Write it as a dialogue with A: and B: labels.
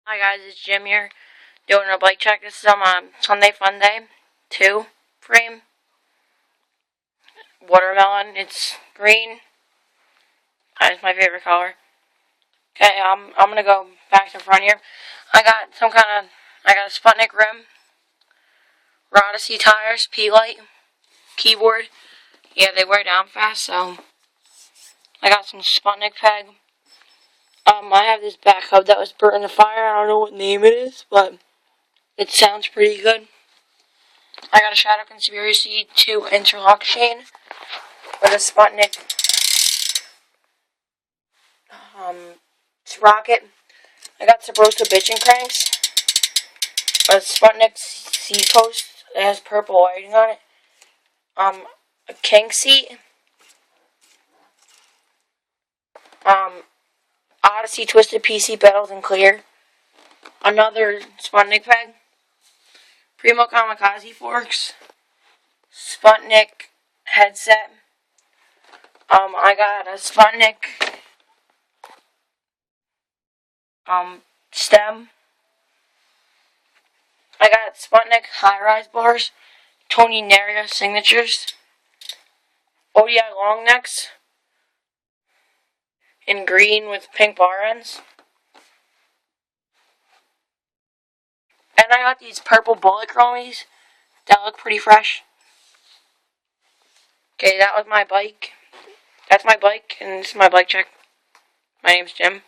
A: Hi guys, it's Jim here, doing a bike check. This is on my Sunday Funday 2 frame. Watermelon, it's green. That's my favorite color. Okay, I'm gonna go back to front here. I got a Sputnik rim, Odyssey tires, P-Light, keyboard. Yeah, they wear down fast, so I got some Sputnik peg. I have this back hub that was burnt in the fire. I don't know what name it is, but it sounds pretty good. I got a Shadow Conspiracy 2 interlock chain with a Sputnik sprocket. I got Sabrosa bitchin' cranks, a Sputnik seat post that has purple lighting on it, a king seat, Odyssey twisted PC pedals in clear, another Sputnik peg, Primo Kamikaze forks, Sputnik headset. I got a Sputnik stem. I got Sputnik high-rise bars, Tony Neria signatures, ODI long necks in green with pink bar ends. And I got these purple bullet chromies that look pretty fresh. Okay, that was my bike. That's my bike, and this is my bike check. My name's Jim.